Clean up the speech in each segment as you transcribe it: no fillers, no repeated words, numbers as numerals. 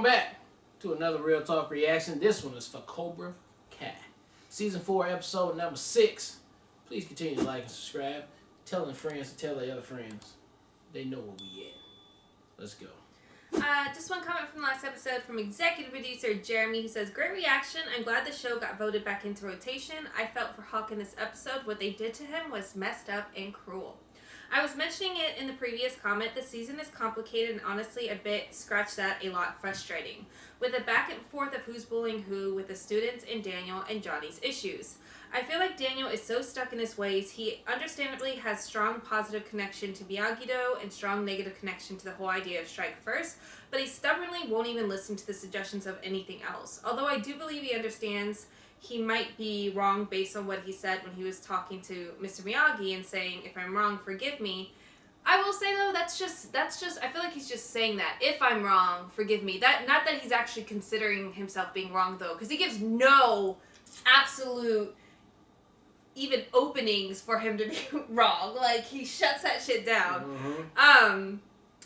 back to another Real Talk reaction. This one is for Cobra Kai. Season 4, episode number 6. Please continue to like and subscribe. Telling friends to tell their other friends. They know where we at. Let's go. Just one comment from the last episode from executive producer Jeremy, who says, "Great reaction. I'm glad the show got voted back into rotation. I felt for Hawk in this episode. What they did to him was messed up and cruel. I was mentioning it in the previous comment. The season is complicated and honestly a bit, scratch that, a lot frustrating. With a back and forth of who's bullying who with the students and Daniel and Johnny's issues. I feel like Daniel is so stuck in his ways. He understandably has strong positive connection to Miyagi-Do and strong negative connection to the whole idea of strike first, but he stubbornly won't even listen to the suggestions of anything else. Although I do believe he understands he might be wrong based on what he said when he was talking to Mr. Miyagi and saying, if I'm wrong, forgive me. I will say though, that's just, I feel like he's just saying that. If I'm wrong, forgive me. Not that he's actually considering himself being wrong though, because he gives no absolute even openings for him to be wrong. Like, he shuts that shit down. Mm-hmm.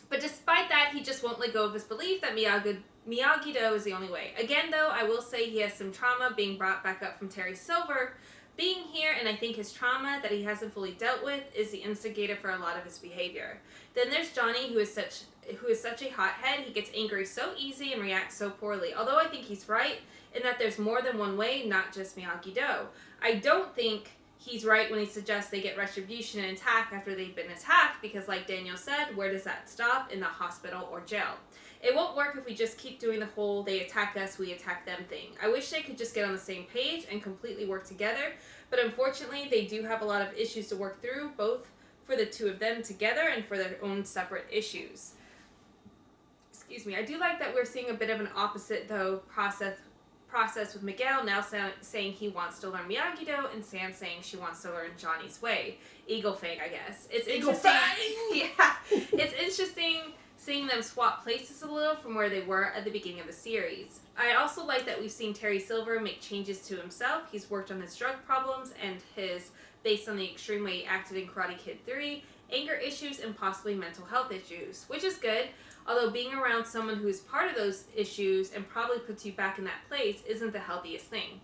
But despite that, he just won't let go of his belief that Miyagi-Do is the only way. Again, though, I will say he has some trauma being brought back up from Terry Silver being here, and I think his trauma that he hasn't fully dealt with is the instigator for a lot of his behavior. Then there's Johnny, who is such a hothead. He gets angry so easy and reacts so poorly. Although I think he's right in that there's more than one way, not just Miyagi-Do. I don't think he's right when he suggests they get retribution and attack after they've been attacked, because like Daniel said, where does that stop? In the hospital or jail. It won't work if we just keep doing the whole they attack us, we attack them thing. I wish they could just get on the same page and completely work together, but unfortunately they do have a lot of issues to work through, both for the two of them together and for their own separate issues. Excuse me. I do like that we're seeing a bit of an opposite, though, process with Miguel now saying he wants to learn Miyagi-Do and Sam saying she wants to learn Johnny's way. Eagle Fang, I guess. It's Eagle interesting. Fang! Yeah. It's interesting seeing them swap places a little from where they were at the beginning of the series. I also like that we've seen Terry Silver make changes to himself. He's worked on his drug problems and his, based on the extreme way he acted in Karate Kid 3, anger issues and possibly mental health issues, which is good. Although being around someone who is part of those issues and probably puts you back in that place isn't the healthiest thing.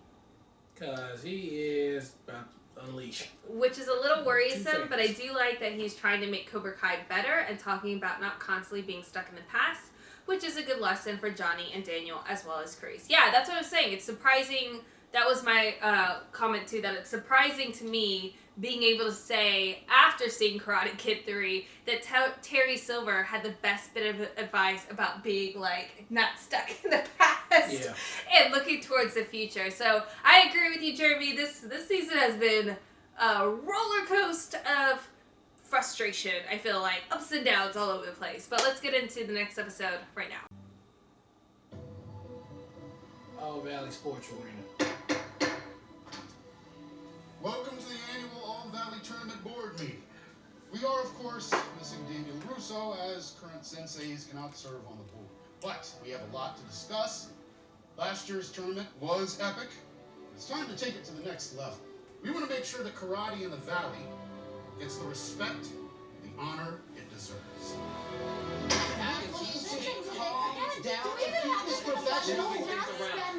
Because he is about to unleash. Which is a little worrisome, but I do like that he's trying to make Cobra Kai better and talking about not constantly being stuck in the past, which is a good lesson for Johnny and Daniel as well as Chris. Yeah, that's what I was saying. It's surprising. That was my comment too, that it's surprising to me being able to say, after seeing Karate Kid 3, that Terry Silver had the best bit of advice about being, like, not stuck in the past and looking towards the future. So, I agree with you, Jeremy. This season has been a roller coaster of frustration, I feel like. Ups and downs all over the place. But let's get into the next episode right now. All Valley Sports Arena. Welcome to the annual All Valley Tournament Board meeting. We are, of course, missing Daniel Russo as current senseis cannot serve on the board. But we have a lot to discuss. Last year's tournament was epic. It's time to take it to the next level. We want to make sure that karate in the Valley gets the respect and the honor it deserves.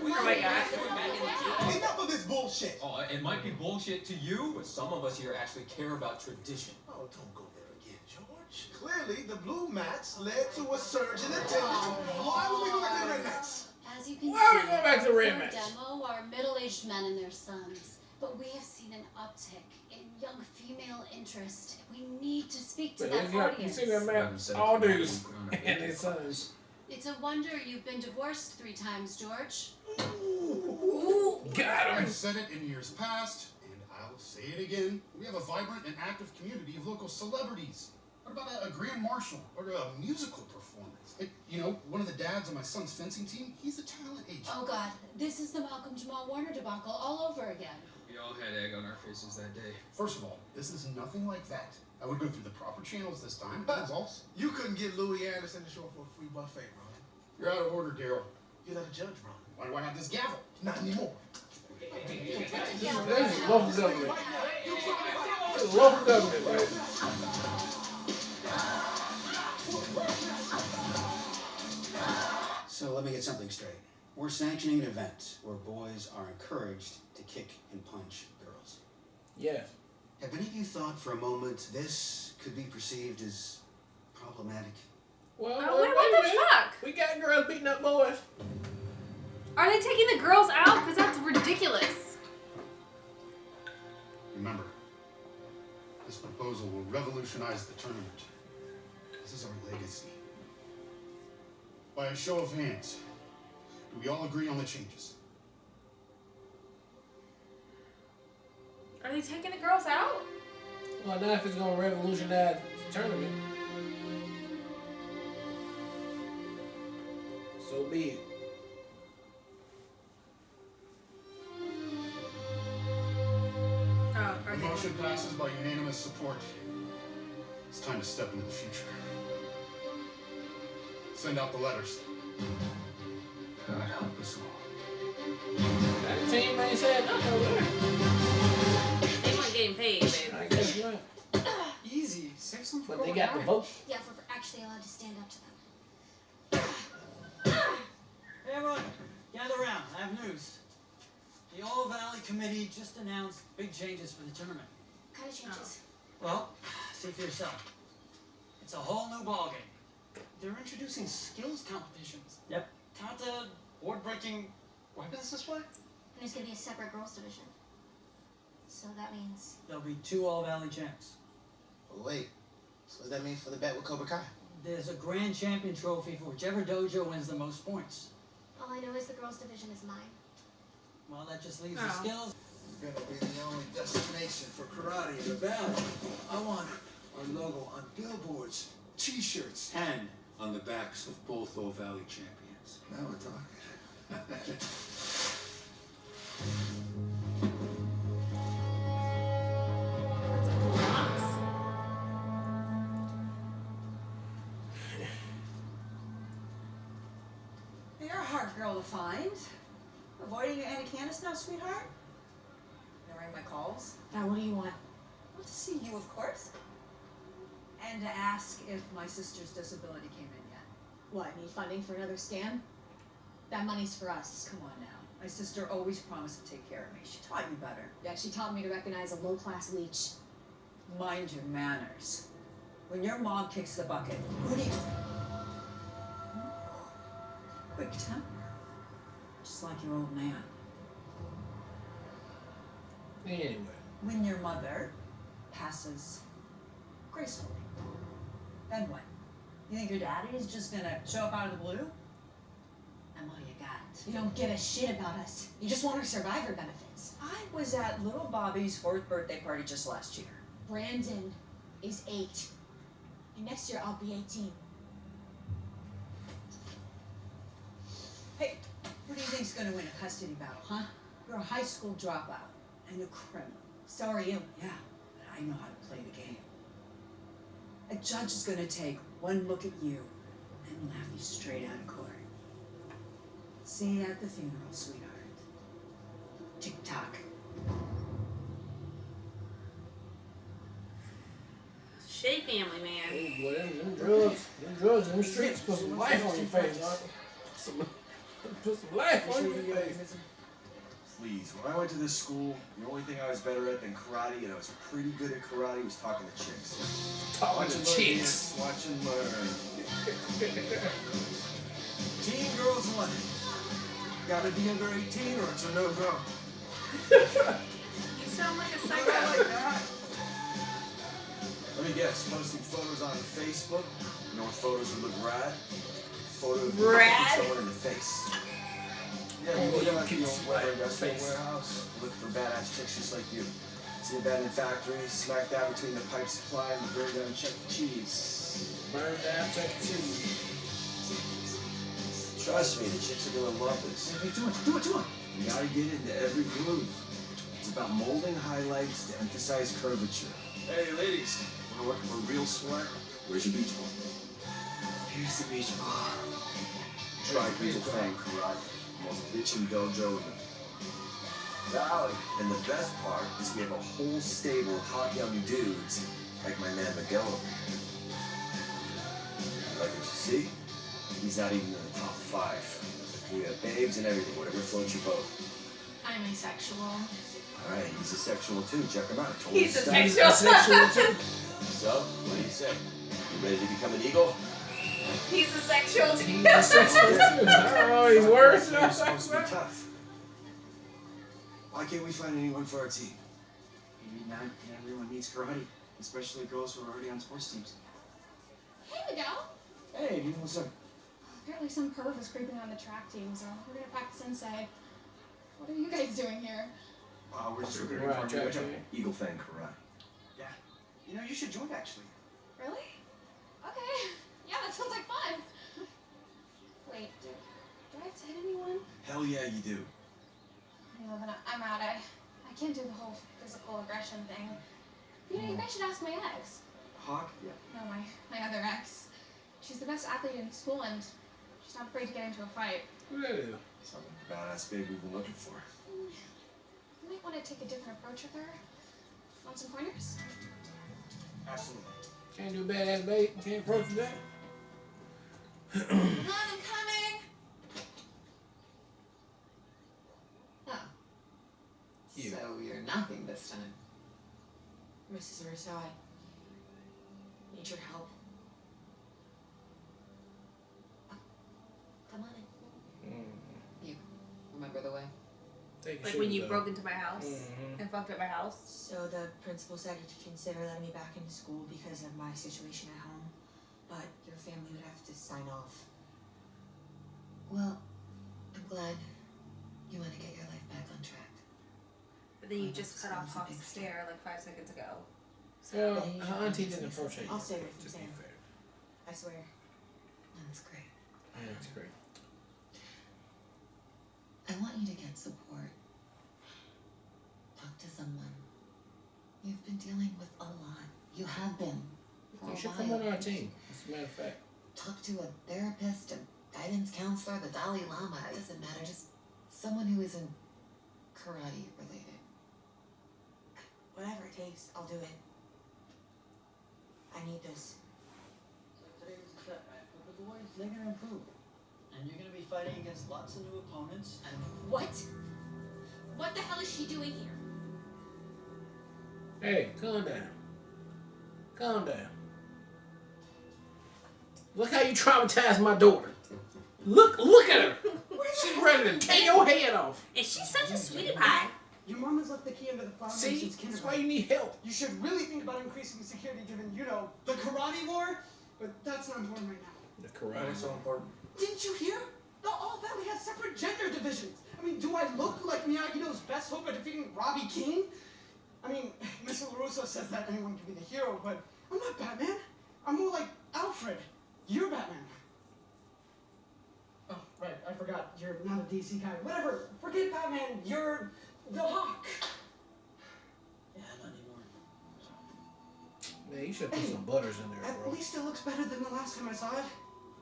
Oh my God. Enough of this bullshit. Oh, it might be bullshit to you, but some of us here actually care about tradition. Oh, don't go there again, George. Clearly, the blue mats led to a surge in attendance. Why would we go back to the red mats? As you can Why are we see, going back to red our mats? demo are middle-aged men and their sons. But we have seen an uptick in young female interest. We need to speak to that You audience. see that map? All dudes and their sons. It's a wonder you've been divorced 3 times, George. Ooh, got him. I've said it in years past, and I'll say it again. We have a vibrant and active community of local celebrities. What about a grand marshal or a musical performance? You know, one of the dads on my son's fencing team, he's a talent agent. Oh God, this is the Malcolm Jamal Warner debacle all over again. We all had egg on our faces that day. First of all, this is nothing like that. I would go through the proper channels this time. That was also. You couldn't get Louis Anderson to show up for a free buffet, Ron. You're out of order, Daryl. You're not a judge, Ron. Why do I have this gavel? Not anymore. This is local government. This is local government, right? So let me get something straight. We're sanctioning an event where boys are encouraged to kick and punch girls. Yes. Have any of you thought for a moment this could be perceived as problematic? Well, Oh, wait, what the fuck? We got girls beating up boys. Are they taking the girls out? Because that's ridiculous. Remember, this proposal will revolutionize the tournament. This is our legacy. By a show of hands, do we all agree on the changes? Are they taking the girls out? Well, not if it's gonna revolutionize the tournament. So be it. Oh, are The they? motion passes by unanimous support. It's time to step into the future. Send out the letters. God help us all. That team ain't said nothing over there. They weren't getting paid, baby. I guess you're right. Easy. Save some for But they Cobra got the Kai. vote. Yeah, if we're actually allowed to stand up to them. Hey everyone, gather around. I have news. The All Valley Committee just announced big changes for the tournament. What kind of changes? Well, see for yourself. It's a whole new ballgame. They're introducing skills competitions. Yep. Kata, Board-breaking weapons display? And there's gonna be a separate girls division. So that means there'll be 2 All Valley champs. Oh, wait. So what does that mean for the bet with Cobra Kai? There's a grand champion trophy for whichever dojo wins the most points. all I know is the girls division is mine. Well, that just leaves Oh. the skills. We're gonna be the only destination for karate in the valley. I want our logo on billboards, t-shirts. And on the backs of both All Valley champions. Now we're talking. That's a cool box. You're a hard girl to find. Avoiding your Annie Candace now, sweetheart? Ignoring my calls? Now, what do you want? Well, to see you, of course. And to ask if my sister's disability came in yet. What, need funding for another scam? That money's for us. Come on now. My sister always promised to take care of me. She taught you better. Yeah, she taught me to recognize a low-class leech. Mind your manners. When your mom kicks the bucket, who do you... Quick temper. Just like your old man. Anyway. When your mother passes gracefully, then what? You think your daddy is just gonna show up out of the blue? I'm all you got. You don't give a shit about us. You just want our survivor benefits. I was at little Bobby's 4th birthday party just last year. Brandon is 8. And next year I'll be 18. Hey, who do you think's gonna win a custody battle, huh? You're a high school dropout and a criminal. So are you. Yeah, but I know how to play the game. A judge is gonna take one look at you and laugh you straight out of court. See you at the funeral, sweetheart. Tick-tock. Shitty family, man. Oh boy, them drugs, them streets put some life on your face, dog. Put some life on your face. Please, when I went to this school, the only thing I was better at than karate, and I was pretty good at karate, was talking to chicks. Talking to chicks. Watch and learn. Teen girls one. Gotta be under 18 or it's a no-go. You sound like a psycho. Like that. Let me guess, posting photos on Facebook? You know what photos would look rad? Photo of Rad? kicking someone in the face. Yeah, you go down to the old industrial warehouse, look for badass chicks just like you. See a abandoned factory, smack down between the pipe supply and the burn down Chuck E. Cheese. Burn down Chuck E. Cheese. Trust me, the chicks are gonna love this. Hey, do it. You gotta get into every groove. It's about molding highlights to emphasize curvature. Hey, ladies, wanna work for real sweat? Where's your beach ball? Here's the beach ball. Try people fan karate. Most bitchin' dojo in the valley. And the best part is we have a whole stable of hot young dudes like my man Miguel over here. You like what you see? He's not even in the top 5. We have babes and everything, whatever floats your boat. I'm asexual. Alright, he's a sexual too. Check him out. Totally He's a stacked. He's asexual too. So, what do you say? You ready to become an eagle? He's a sexual too. He's asexual too. Oh, he's worse. You're supposed to be tough. Why can't we find anyone for our team? Maybe not everyone needs karate, especially girls who are already on sports teams. Hey, Miguel. Hey, dude, what's up? Apparently some perv is creeping on the track team, so we're gonna practice inside. What are you guys doing here? We're just recruiting Right, for a track new job. team. Eagle Fang Karate. Yeah. You know, you should join actually. Really? Okay. Yeah, that sounds like fun. Wait, do I have to hit anyone? Hell yeah, you do. No, then I'm out. I can't do the whole physical aggression thing. You know, you guys should ask my ex. Hawk? Yeah. No, my other ex. She's the best athlete in school, and she's not afraid to get into a fight. Who that is? Sounds like the badass babe we've been looking for. You might want to take a different approach with her. Want some pointers? Absolutely. Can't do badass babe. Can't approach that. Mom, I'm coming! Oh. You. So you're nothing this time. Mrs. Russo, I need your help. Oh, come on in. You remember the way? Take your Like shoes when you off. broke into my house Mhm. and fucked up my house. So the principal said he'd consider letting me back into school because of my situation at home, but your family would have to sign off. Well, I'm glad you want to get your life back on track. But then you Oh, just cut that's off a big Hawk's hair like 5 seconds ago. Well, her auntie didn't approach her. I'll stay away from To be Sam. fair. I swear. That's great. Yeah, that's great. I want you to get support. Talk to someone. You've been dealing with a lot. You have been. For You a should while. come on our team, as a matter of fact. Talk to a therapist, a guidance counselor, the Dalai Lama. It doesn't matter. Just someone who isn't karate related. Whatever it takes, I'll do it. I need this. So today was a setback, but the boys, they're gonna improve. And you're gonna be fighting against lots of new opponents, and What? What the hell is she doing here? Hey, calm down. Calm down. Look how you traumatized my daughter. Look at her. She's ready to tear your head off. And she's such a sweetie pie. Your mom has left the key under the flower See? since That's kindergarten. why you need help. You should really think about increasing security given, you know, the karate war, but that's not important right now. The karate is so important. Didn't you hear? The All Valley has separate gender divisions. I mean, do I look like Miyagi-Do's best hope at defeating Robbie King? I mean, Mr. LaRusso says that anyone can be the hero, but I'm not Batman. I'm more like Alfred. You're Batman. Oh, right, I forgot. You're not a DC guy. Whatever, forget Batman. You're the Hawk. Yeah, not anymore. Man, you should put some butters in there, At bro. least it looks better than the last time I saw it.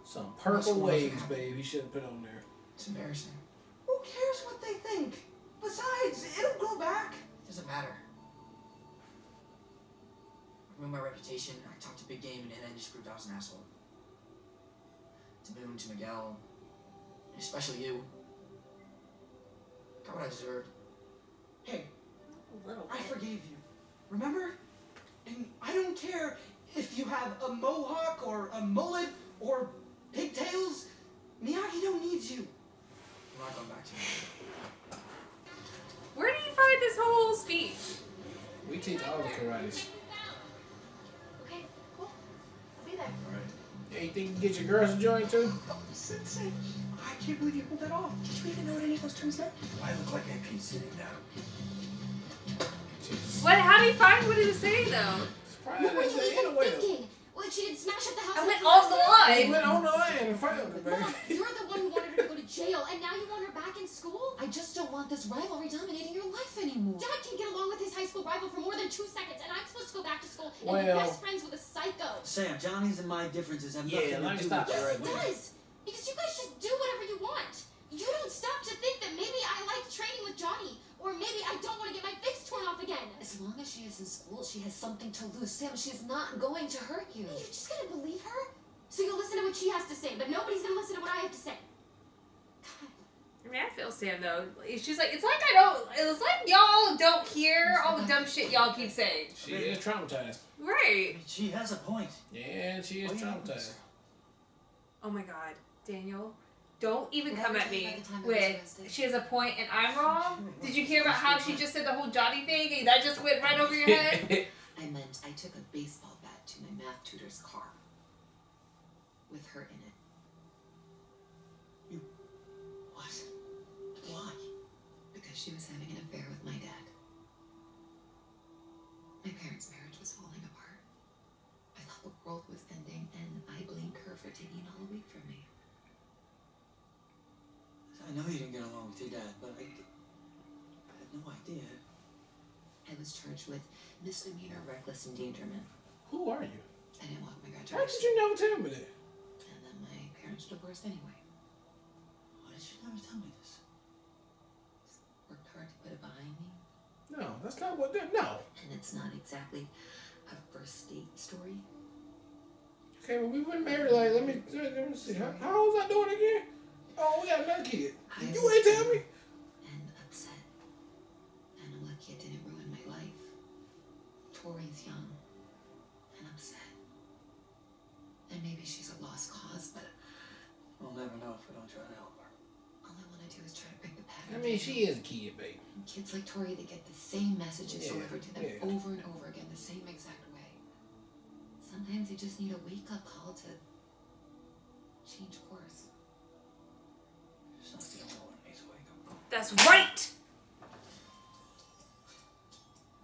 Some purple waves, babe. You should have put on there. It's embarrassing. Who cares what they think? Besides, it'll grow back. It doesn't matter. I ruined my reputation. I talked to Big Game and then just proved I was an asshole. To Boone, to Miguel, and especially you. Got what I deserved. Hey, A little I bit. forgave you. Remember? And I don't care if you have a mohawk or a mullet or pigtails. Miyagi-Do needs you. I'm not going back to you. Where do you find this whole speech? We teach all the karates. Okay, cool. I'll be there. Alright. Yeah, you think you can get your girls to join too? Sensei, I can't believe you pulled that off. Did you even know what any of those terms meant? I look like I peed sitting down. What? How do you find what he was saying though? What were you even thinking? What, she didn't smash up the house? I with went the on the last He line. went on the line in front of her, baby. Mom, you're the one who wanted her to go to jail, and now you want her back in school? I just don't want this rivalry dominating your life anymore. Dad can get along with his high school rival for more than 2 seconds, and I'm supposed to go back to school and be Well- best friends with a psycho. Sam, Johnny's and my differences have Yeah, nothing let me to do stop with you Yes, right it there. does. Because you guys just do whatever you want. You don't stop to think that maybe I like training with Johnny, or maybe I don't want to get my face torn off again. As long as she is in school, she has something to lose. Sam, she's not going to hurt you. You're just gonna believe her? So you'll listen to what she has to say, but nobody's gonna listen to what I have to say. I mean, I feel Sam though. She's like, it's like y'all don't hear all the dumb shit y'all keep saying. She is traumatized. Right. She has a point. Yeah, she is traumatized. Oh my God, Daniel. Don't even come at me with she has a point and I'm wrong. Did you hear about how she just said the whole Johnny thing and that just went right over your head? I meant I took a baseball bat to my math tutor's car. With her in it. You... What? Why? Because she was having an affair with my dad. My parents' marriage was falling apart. I thought the world was ending, and I blamed her for taking it all away from me. I know you didn't get along with your dad, but I had no idea. I was charged with misdemeanor reckless endangerment. Who are you? I didn't walk my graduation. How did you never tell me that? And then my parents divorced anyway. Why did you never tell me this? Worked hard to put it behind me. No, that's not what that. No. And it's not exactly a first date story. Okay, well, we were married. Like, let me see. How old was I doing again? Oh, we got another kid. You ain't tell me. And upset. And I'm lucky it didn't ruin my life. Tori's young and upset. And maybe she's a lost cause, but we'll never know if we don't try to help her. All I want to do is try to break the pattern. I mean, she is a kid, babe. And kids like Tori, they get the same messages delivered to them over and over again, the same exact way. Sometimes they just need a wake-up call to change course. She's not the only one who needs a wake-up call. That's right!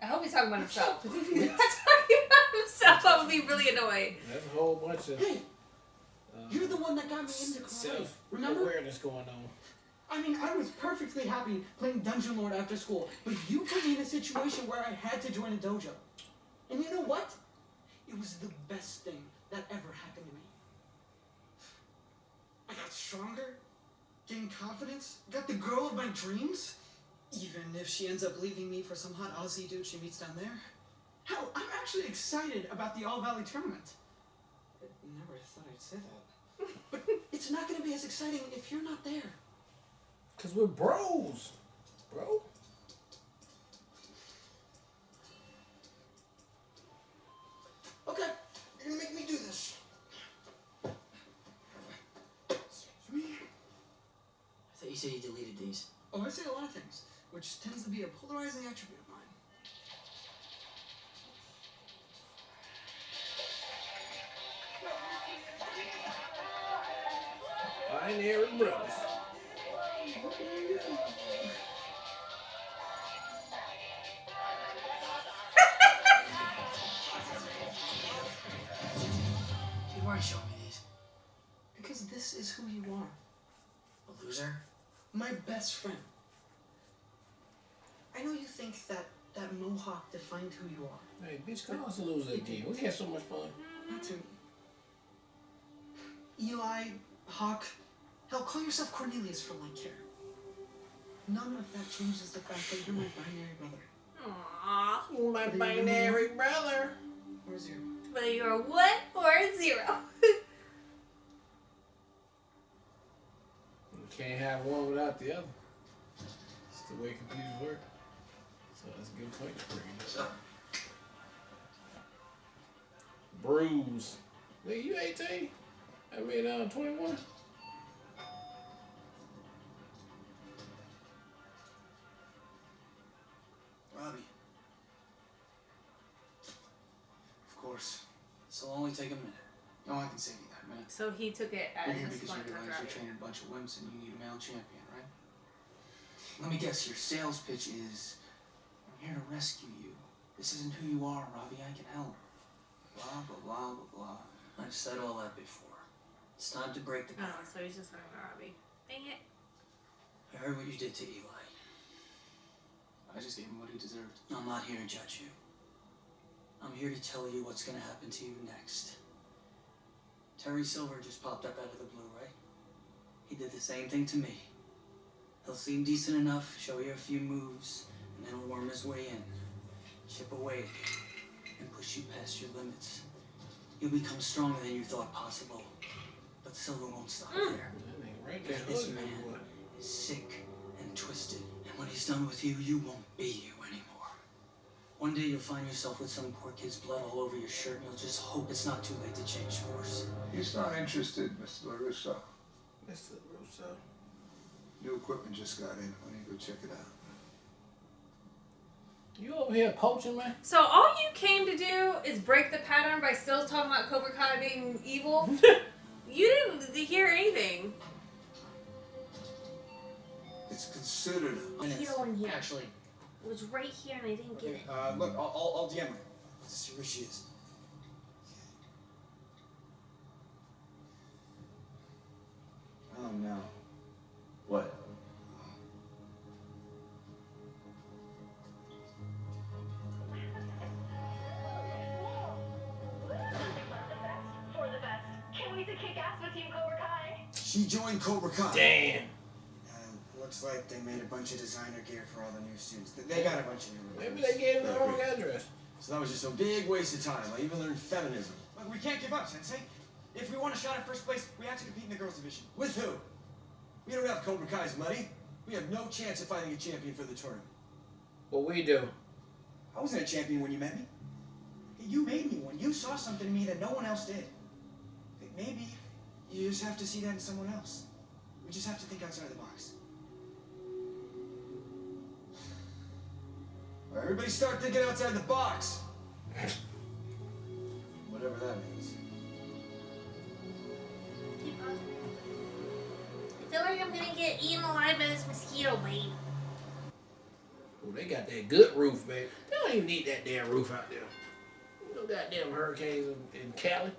I hope he's talking about himself. If he's not talking about himself, I would be really annoyed. There's a whole bunch of You're the one that got me into karate. Remember? self-awareness going on. I mean, I was perfectly happy playing Dungeon Lord after school, but you put me in a situation where I had to join a dojo. And you know what? It was the best thing that ever happened to me. I got stronger, gained confidence, got the girl of my dreams. Even if she ends up leaving me for some hot Aussie dude she meets down there. Hell, I'm actually excited about the All Valley tournament. I never thought I'd say that. But it's not going to be as exciting if you're not there. Because we're bros, bro. Okay, you're going to make me do this. Excuse me. I thought you said you deleted these. Oh, I say a lot of things, which tends to be a polarizing attribute of mine. Binary brothers. Dude, why are you showing me these? Because this is who you are. A loser? My best friend. I know you think that mohawk defined who you are. Hey, bitch, call us a loser again. We had so much fun. Not to me. Eli, Hawk, hell, call yourself Cornelius for all I care. None of that changes the fact that you're my binary brother. Aww. My binary brother. Or zero. Whether you're a 1 or a 0. You can't have one without the other. It's the way computers work. So that's a good point to bring this up. Bruise. Nigga, you 18? I mean, 21? Robbie. Of course. This will only take a minute. No, I can save you that minute. So he took it You're as here a because fun you realize you're contract. training a bunch of wimps and you need a male champion, right? Let me guess, your sales pitch is, I'm here to rescue you. This isn't who you are, Robbie. I can help. Blah, blah, blah, blah, blah. I've said all that before. It's time to break the pattern. Oh, so he's just talking about Robbie. Dang it. I heard what you did to Eli. I just gave him what he deserved. I'm not here to judge you. I'm here to tell you what's gonna happen to you next. Terry Silver just popped up out of the blue, right? He did the same thing to me. He'll seem decent enough, show you a few moves, and then he'll worm his way in. Chip away at you, and push you past your limits. You'll become stronger than you thought possible. But Silver won't stop there. Right there. This man is sick and twisted. And when he's done with you, you won't be you anymore. One day you'll find yourself with some poor kid's blood all over your shirt, and you'll just hope it's not too late to change course. He's not interested, Mr. LaRusso. Mr. Russo. New equipment just got in. Why don't you go check it out? You over here poaching, man? So all you came to do is break the pattern by still talking about Cobra Kai being evil? You didn't hear anything. It's considered. Keto in here. Actually. It was right here and I didn't get it. Look, I'll DM her. Let's see where she is. Oh no. What? She joined Cobra Kai. Damn. Looks like they made a bunch of designer gear for all the new students. They got a bunch of new Maybe recruits. they gave him the wrong address. So that was just a big waste of time. I even learned feminism. Look, we can't give up, Sensei. If we want a shot at first place, we have to compete in the girls' division. With who? We don't have Cobra Kai's money. We have no chance of finding a champion for the tournament. What we do? I wasn't a champion when you met me. You made me one. You saw something in me that no one else did. Maybe you just have to see that in someone else. We just have to think outside the box. Everybody start thinking outside the box. Whatever that means. I feel like I'm gonna get eaten alive by this mosquito bite. Oh, they got that good roof, babe. They don't even need that damn roof out there. No goddamn hurricanes in Cali.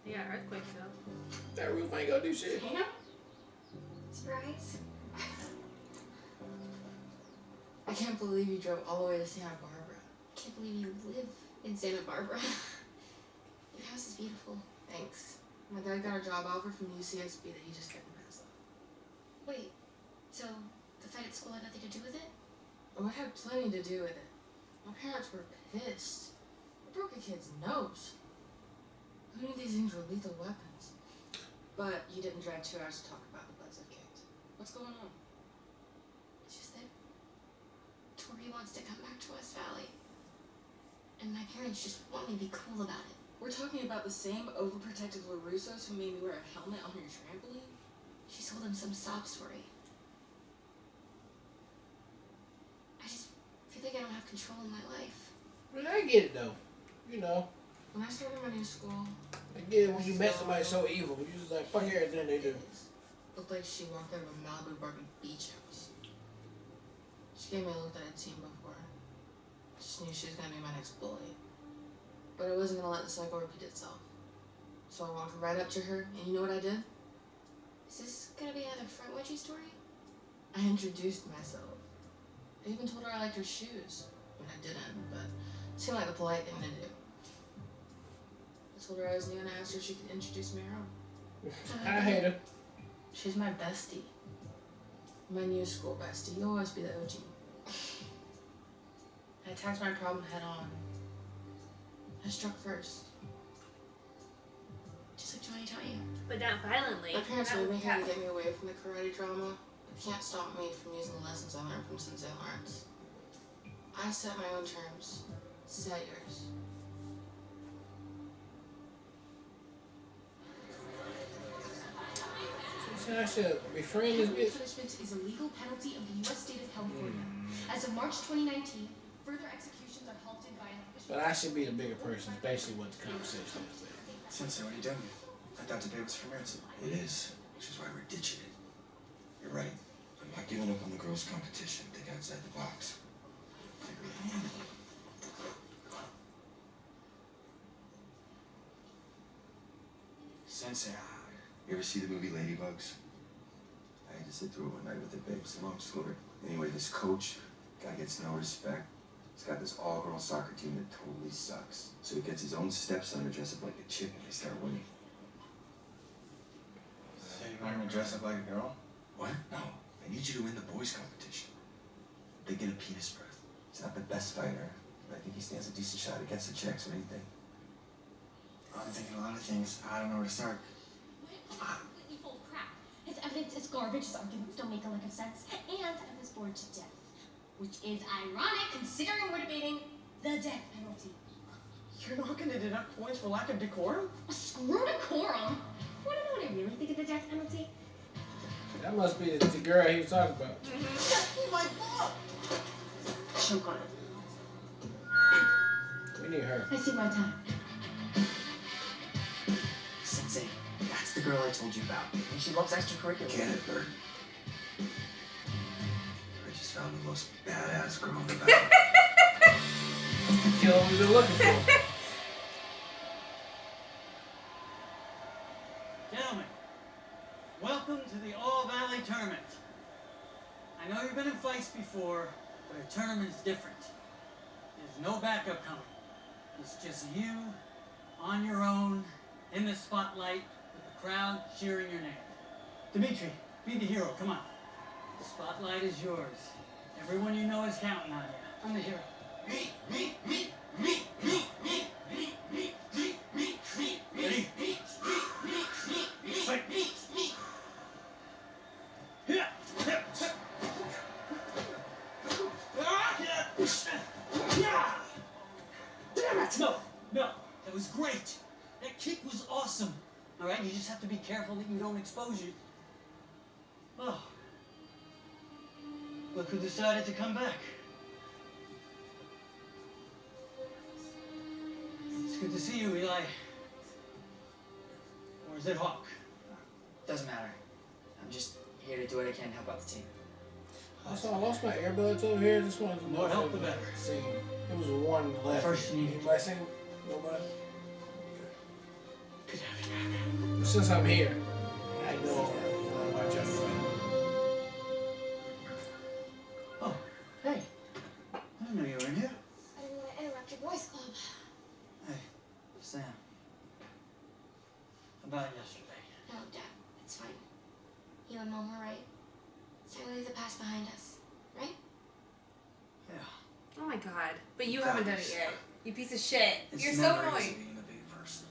Yeah, earthquakes though. That roof ain't gonna do shit. Surprise. I can't believe you drove all the way to Santa Barbara. I can't believe you live in Santa Barbara. Your house is beautiful. Thanks. My dad got a job offer from UCSB that he just couldn't pass up. Wait, so the fight at school had nothing to do with it? Oh, it had plenty to do with it. My parents were pissed. It broke a kid's nose. Who knew these things were lethal weapons? But you didn't drive 2 hours to talk about the butts I've kicked. What's going on? It's just that Tori wants to come back to West Valley. And my parents just want me to be cool about it. We're talking about the same overprotective LaRussos who made me wear a helmet on your trampoline? She told him some sob story. I just feel like I don't have control in my life. But I get it though. You know. When I started my new school, I get it when you met somebody so evil. You just like, fuck everything they do. looked like she walked out of a Malibu Barbie beach house. She gave me a look that I'd seen before. Just knew she was gonna be my next bully. But I wasn't gonna let the cycle repeat itself. So I walked right up to her, and you know what I did? Is this gonna be another front wedgie story? I introduced myself. I even told her I liked her shoes. I mean, I didn't, but it seemed like the polite thing to do. I told her I was new and I asked her if she could introduce me her own. I hate her. She's my bestie. My new school bestie. You'll always be the OG. I attacked my problem head on. I struck first. Just like Johnny taught you. But not violently. My parents Not made me with trying to cats. get me away from the karate drama. It can't stop me from using the lessons I learned from Sensei Lawrence. I set my own terms. Set yours. I should befriend this Capital bitch. punishment is a legal penalty of the U.S. state of California. As of March 2019, further executions are halted by an official. But I should be the bigger person. Is basically what the conversation is. Sensei, what are you doing? I thought today was for Maritza. It is, which is why we're ditching it. You're right. I'm not giving up on the girls' competition. Think outside the box. Sensei, You ever see the movie Ladybugs? I had to sit through it one night with the babes. Long story. Anyway, this coach, guy gets no respect. He's got this all-girl soccer team that totally sucks. So he gets his own stepson to dress up like a chick and they start winning. so you want me to dress up like a girl? What? No. I need you to win the boys' competition. They get a penis birth. He's not the best fighter, but I think he stands a decent shot against the chicks. What do you think? I'm thinking a lot of things. I don't know where to start. completely full of crap. His evidence is garbage, his arguments don't make a lick of sense, and I was bored to death. Which is ironic considering we're debating the death penalty. You're not gonna deduct points for lack of decorum? Screw decorum! Wanna know what I really think of the death penalty? That must be the girl he was talking about. Oh my god! Choke on it. We need her. I see my time. Sensei, that's the girl I told you about. And she loves extracurriculars. Get it, Bert? I just found the most badass girl in the valley. Kill what we've been looking for. Gentlemen, welcome to the All Valley Tournament. I know you've been in fights before, but a tournament is different. There's no backup coming. It's just you, on your own, in the spotlight, with the crowd cheering your name. Dimitri, be the hero, come on. The spotlight is yours. Everyone you know is counting on you. I'm the hero. Me, me, me, me, me, me, me, me, me, me, me, Ready? Fight. Yeah. Damn it! No, that was great. That kick was awesome. All right, you just have to be careful that you don't expose you. Oh, look who decided to come back. It's good to see you, Eli. Or is it Hawk? Doesn't matter. I'm just here to do what I can to help out the team. Also, I lost my earbuds over here. Just wanted to know More if help the anybody better. seen. It was one left. First you need to- Anybody seen? Nobody? Good having you. Since I'm here, I know watch out. Oh, hey. I didn't know you were in here. I didn't want to interrupt your boys' club. Hey, Sam. About yesterday. No, Dad, it's fine. You and Mom were right. It's time to leave the past behind us, right? Yeah. Oh my god. But you haven't done it yet. You piece of shit. It's You're so never annoying. easy being a big person.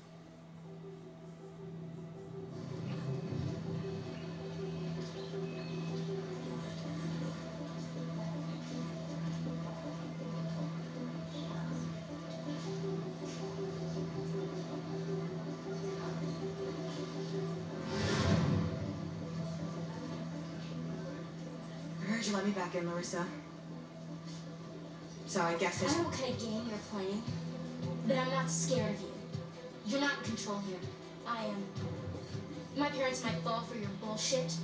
I heard you let me back in, Larissa. So I guess I there's... don't know what kind of game you're playing, but I'm not scared of you. You're not in control here. I am. My parents might fall for your bullshit,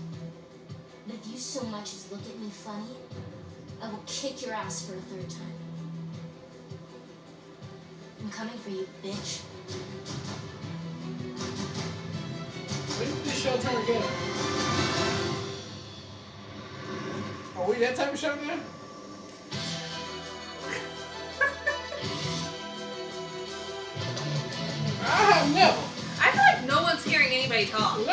but if you so much as look at me funny, I will kick your ass for a third time. I'm coming for you, bitch. When did this show turn together? Are we that type of show now? I have never. I feel like no one's hearing anybody talk. No.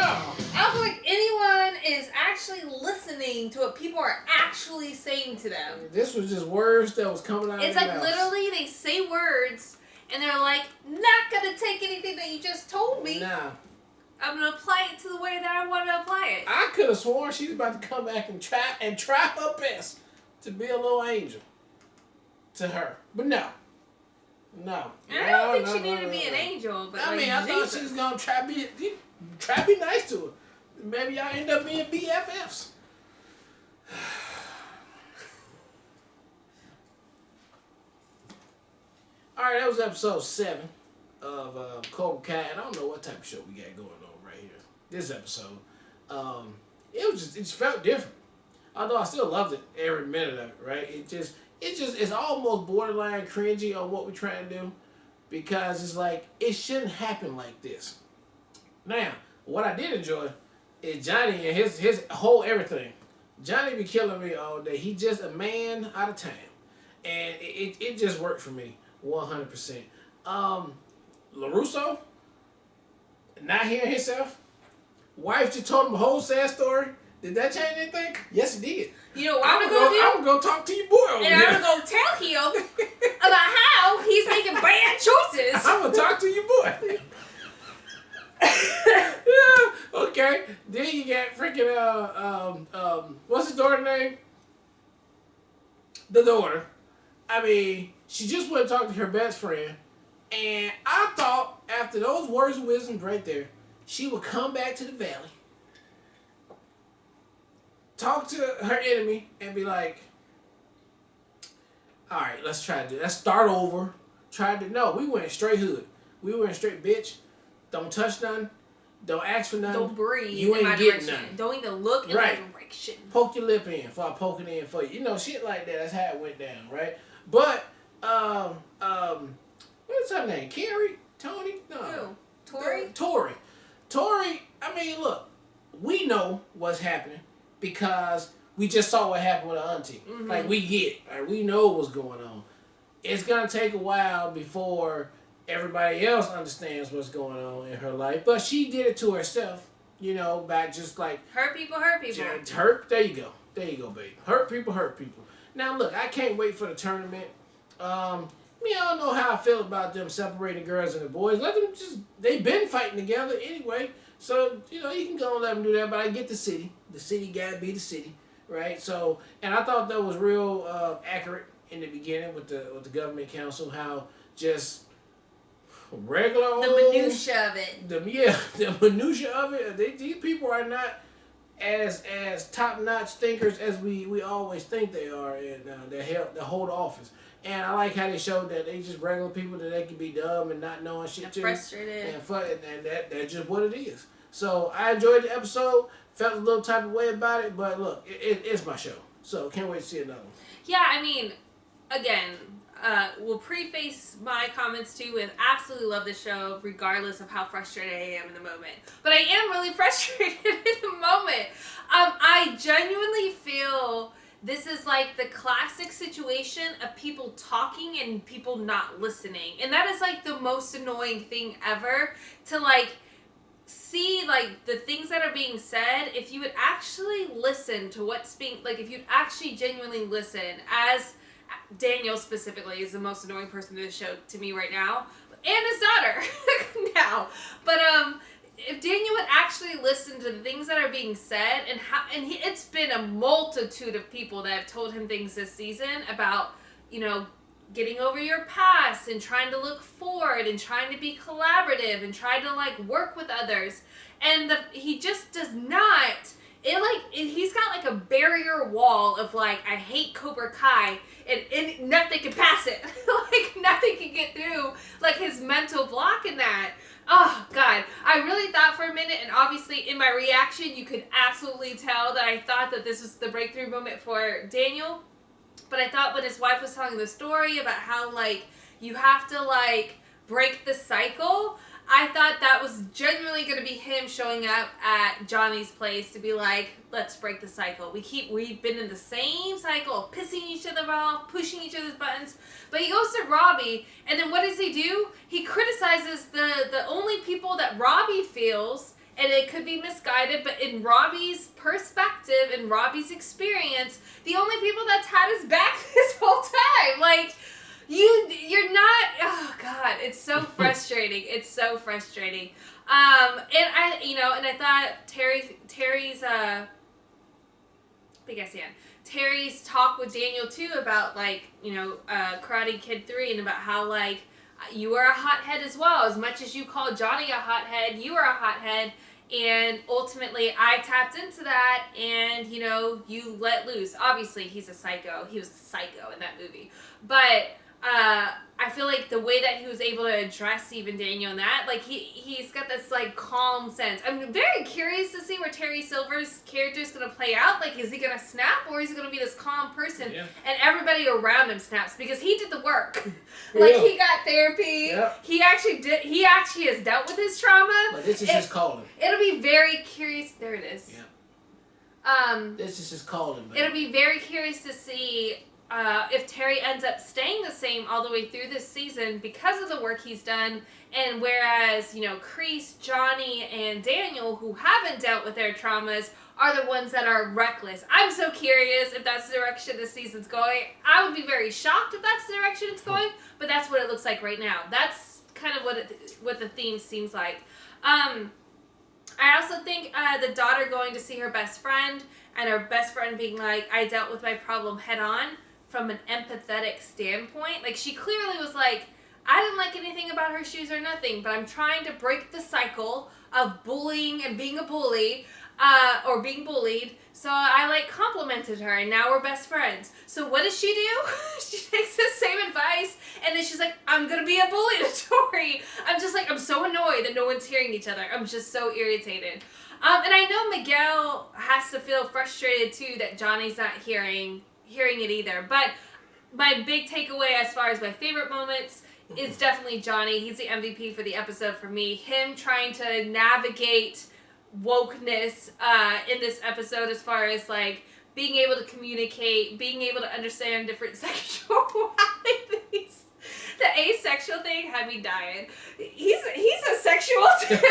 I don't feel like anyone is actually listening to what people are actually saying to them. This was just words that was coming out It's of like their mouths. literally they say words and they're like, not gonna take anything that you just told me. Nah. I'm gonna apply it to the way that I want to apply it. I could have sworn she's about to come back and try her best to be a little angel to her. But no. No. And I don't think she needed to be an angel, but I like, mean, I thought Jesus. she was gonna try to be nice to her. Maybe y'all end up being BFFs. Alright, that was episode 7 of Cobra Kai. And I don't know what type of show we got going on right here. This episode. It just felt different. Although I still loved it every minute of it, right? It's almost borderline cringy on what we're trying to do. Because it's like, it shouldn't happen like this. Now, what I did enjoy is Johnny and his whole everything. Johnny be killing me all day. He just a man out of time. And it just worked for me 100%. LaRusso, not hearing himself. Wife just told him a whole sad story. Did that change anything? Yes, it did. You know what I'm gonna do? I'm gonna go talk to your boy over and here. I'm gonna go tell him about how he's making bad choices. I'm gonna talk to your boy. Yeah. Okay, then you got freaking what's his daughter's name? The daughter. I mean, she just went to talk to her best friend, and I thought after those words of wisdom right there, she would come back to the valley, talk to her enemy, and be like, "All right, let's start over." No, we went straight hood. We went straight bitch. Don't touch nothing. Don't ask for nothing. Don't breathe You in ain't my getting direction. nothing. Don't even look in Right. my direction. Poke your lip in before I poke it in for you. You know, shit like that. That's how it went down, right? But, what's her name? Carrie? Tony? No. Who? Tori? Tori, I mean, look, we know what's happening because we just saw what happened with her auntie. Mm-hmm. Like, we get it. Right? We know what's going on. It's going to take a while before everybody else understands what's going on in her life. But she did it to herself, you know, by just like... Hurt people. There you go, baby. Hurt people. Now, look, I can't wait for the tournament. I don't know how I feel about them separating girls and the boys. Let them they've been fighting together anyway. So, you know, you can go and let them do that. But I get the city. The city got to be the city, right? So, and I thought that was real accurate in the beginning with the government council, how just regular old... The minutia of it. The minutia of it. These people are not as top-notch thinkers as we always think they are, and they hold office. And I like how they showed that they just regular people, that they can be dumb and not knowing shit too. Frustrated. And that's just what it is. So I enjoyed the episode. Felt a little type of way about it, but look, it's my show. So can't wait to see another one. Yeah, I mean, again, we'll preface my comments too with absolutely love the show, regardless of how frustrated I am in the moment. But I am really frustrated in the moment. I genuinely feel this is like the classic situation of people talking and people not listening. And that is like the most annoying thing ever, to like see like the things that are being said. If you would actually listen to what's being, like if you'd actually genuinely listen, as Daniel specifically is the most annoying person in the show to me right now, and his daughter now. But if Daniel would actually listen to the things that are being said, it's been a multitude of people that have told him things this season about, you know, getting over your past and trying to look forward and trying to be collaborative and trying to like work with others, and he just does not. He's got like a barrier wall of like, I hate Cobra Kai, and nothing can pass it. Like nothing can get through like his mental block in that. Oh God, I really thought for a minute, and obviously in my reaction you could absolutely tell that I thought that this was the breakthrough moment for Daniel. But I thought when his wife was telling the story about how like you have to like break the cycle, I thought that was genuinely going to be him showing up at Johnny's place to be like, let's break the cycle. We've been in the same cycle of pissing each other off, pushing each other's buttons. But he goes to Robbie, and then what does he do? He criticizes the only people that Robbie feels, and it could be misguided, but in Robbie's perspective, in Robbie's experience, the only people that's had his back this whole time. Like, you're not, oh God, it's so frustrating. It's so frustrating. And I thought Terry's Terry's talk with Daniel too about like, Karate Kid 3, and about how like, you are a hothead as well. As much as you call Johnny a hothead, you are a hothead. And ultimately, I tapped into that, and, you let loose. Obviously, he's a psycho. He was a psycho in that movie. But I feel like the way that he was able to address even Daniel in that, like, he's got this, like, calm sense. I'm very curious to see where Terry Silver's character is going to play out. Like, is he going to snap, or is he going to be this calm person? Yeah. And everybody around him snaps, because he did the work. Like, he got therapy. Yep. He actually has dealt with his trauma. But this is his calling. It'll be very curious. There it is. Yeah. This is his calling. It'll be very curious to see if Terry ends up staying the same all the way through this season because of the work he's done, and whereas, Kreese, Johnny, and Daniel, who haven't dealt with their traumas, are the ones that are reckless. I'm so curious if that's the direction this season's going. I would be very shocked if that's the direction it's going, but that's what it looks like right now. That's kind of what the theme seems like. I also think the daughter going to see her best friend and her best friend being like, I dealt with my problem head on from an empathetic standpoint. Like, she clearly was like, I didn't like anything about her shoes or nothing, but I'm trying to break the cycle of bullying and being a bully, or being bullied. So I like complimented her, and now we're best friends. So what does she do? She takes the same advice, and then she's like, I'm gonna be a bully to Tori. I'm just like, I'm so annoyed that no one's hearing each other. I'm just so irritated. And I know Miguel has to feel frustrated too that Johnny's not hearing it either. But my big takeaway as far as my favorite moments is definitely Johnny. He's the MVP for the episode for me. Him trying to navigate wokeness in this episode as far as like being able to communicate, being able to understand different sexualities. The asexual thing had me dying. He's asexual too. And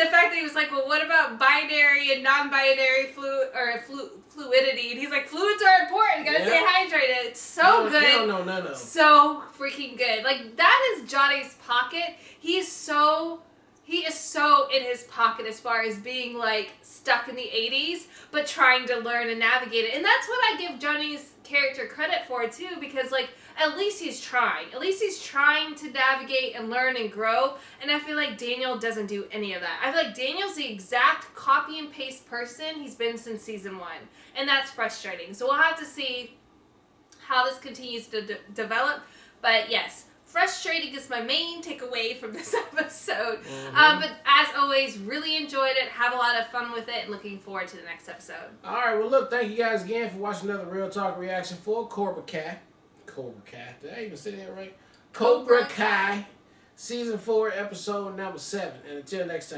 the fact that he was like, well, what about binary and non-binary fluidity? And he's like, fluids are important. You gotta stay hydrated. It's so good. No. So freaking good. Like, that is Johnny's pocket. He is so in his pocket as far as being like stuck in the 80s, but trying to learn and navigate it. And that's what I give Johnny's character credit for too, because like at least he's trying. At least he's trying to navigate and learn and grow. And I feel like Daniel doesn't do any of that. I feel like Daniel's the exact copy and paste person he's been since season 1. And that's frustrating. So we'll have to see how this continues to develop. But yes, frustrating is my main takeaway from this episode. But as always, really enjoyed it. Have a lot of fun with it. And looking forward to the next episode. All right, well, look, thank you guys again for watching another Real Talk reaction for Cobra Kai. Did I even say that right? Cobra Kai, Season 4, Episode number 7. And until next time.